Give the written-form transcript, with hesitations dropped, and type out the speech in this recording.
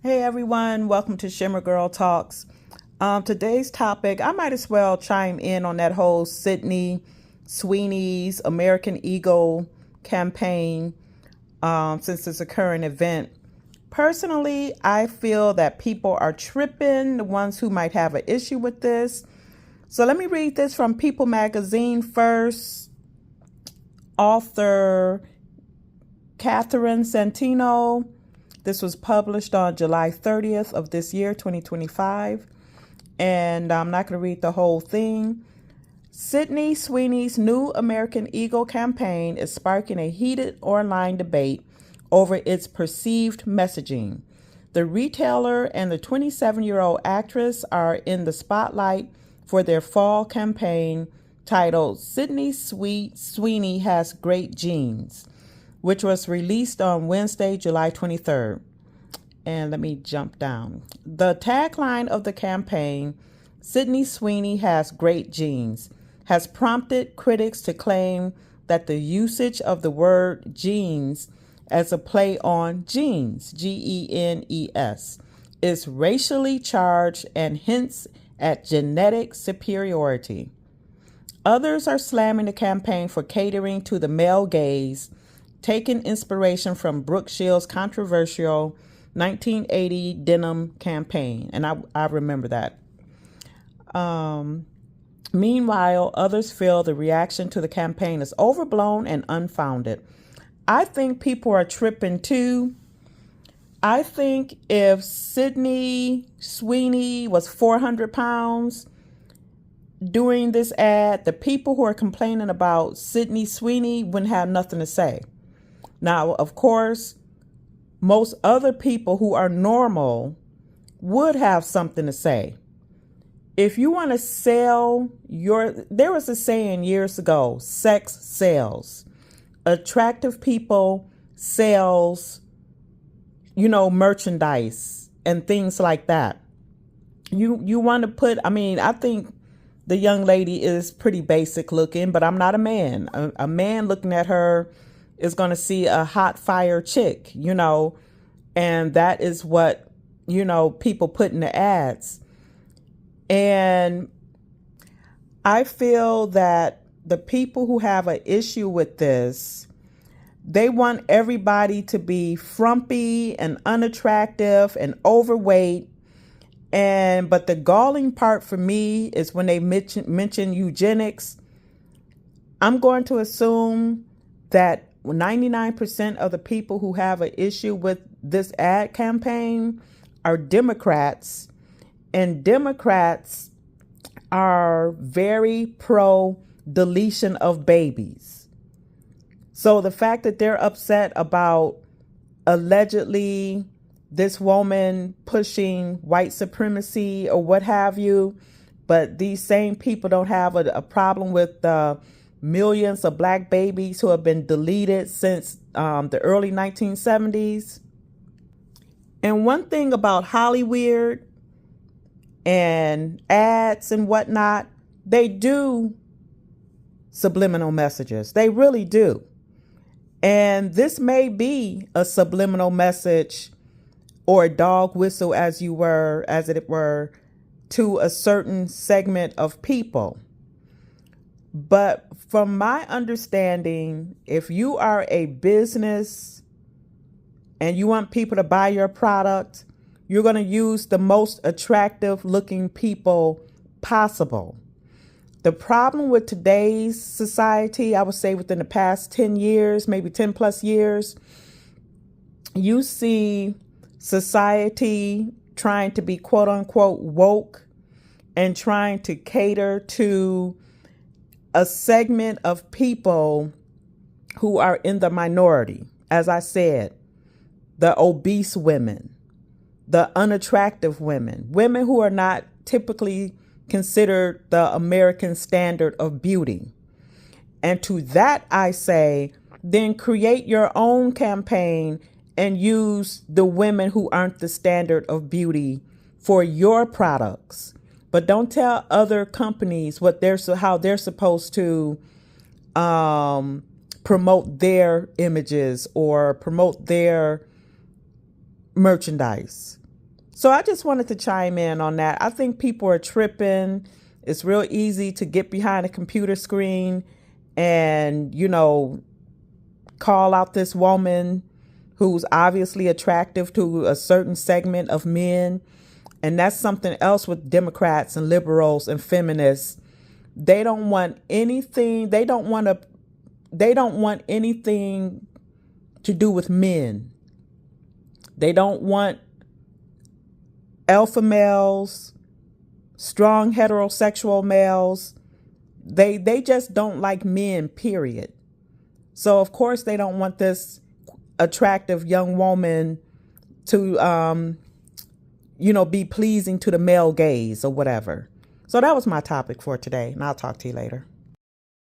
Hey everyone, welcome to Shimmer Girl Talks. Today's topic, I might as well chime in on that whole Sydney Sweeney's American Eagle campaign since it's a current event. Personally, I feel that people are tripping, the ones who might have an issue with this. So let me read this from People magazine first. Author Catherine Santino. This was published on July 30th of this year, 2025. And I'm not going to read the whole thing. Sydney Sweeney's new American Eagle campaign is sparking a heated online debate over its perceived messaging. The retailer and the 27-year-old actress are in the spotlight for their fall campaign titled Sydney Sweeney Has Great Genes, which was released on Wednesday, July 23rd. And let me jump down. The tagline of the campaign, Sydney Sweeney Has Great Genes, has prompted critics to claim that the usage of the word genes as a play on genes, Genes, is racially charged and hints at genetic superiority. Others are slamming the campaign for catering to the male gaze, taking inspiration from Brooke Shields' controversial 1980 denim campaign. And I remember that. Meanwhile, others feel the reaction to the campaign is overblown and unfounded. I think people are tripping too. I think if Sydney Sweeney was 400 pounds doing this ad, the people who are complaining about Sydney Sweeney wouldn't have nothing to say. Now, of course, most other people who are normal would have something to say. If you want to sell there was a saying years ago, sex sells. Attractive people sells, merchandise and things like that. You want to put, I think the young lady is pretty basic looking, but I'm not a man. A man looking at her is going to see a hot fire chick, and that is what, people put in the ads. And I feel that the people who have an issue with this, they want everybody to be frumpy and unattractive and overweight. But the galling part for me is when they mention eugenics. I'm going to assume that 99% of the people who have an issue with this ad campaign are Democrats, and Democrats are very pro deletion of babies. So the fact that they're upset about allegedly this woman pushing white supremacy or what have you, but these same people don't have a problem with millions of black babies who have been deleted since the early 1970s. And one thing about Hollywood and ads and whatnot, they do subliminal messages. They really do. And this may be a subliminal message or a dog whistle, as it were, to a certain segment of people. But from my understanding, if you are a business and you want people to buy your product, you're going to use the most attractive looking people possible. The problem with today's society, I would say within the past 10 years, maybe 10 plus years, you see society trying to be quote unquote woke and trying to cater to a segment of people who are in the minority. As I said, the obese women, the unattractive women who are not typically considered the American standard of beauty. And to that I say, then create your own campaign and use the women who aren't the standard of beauty for your products. But don't tell other companies how they're supposed to promote their images or promote their merchandise. So I just wanted to chime in on that. I think people are tripping. It's real easy to get behind a computer screen and, call out this woman who's obviously attractive to a certain segment of men. And that's something else with Democrats and liberals and feminists. They don't want anything. They don't want anything to do with men. They don't want alpha males, strong heterosexual males. They just don't like men, period. So of course they don't want this attractive young woman to be pleasing to the male gaze or whatever. So that was my topic for today, and I'll talk to you later.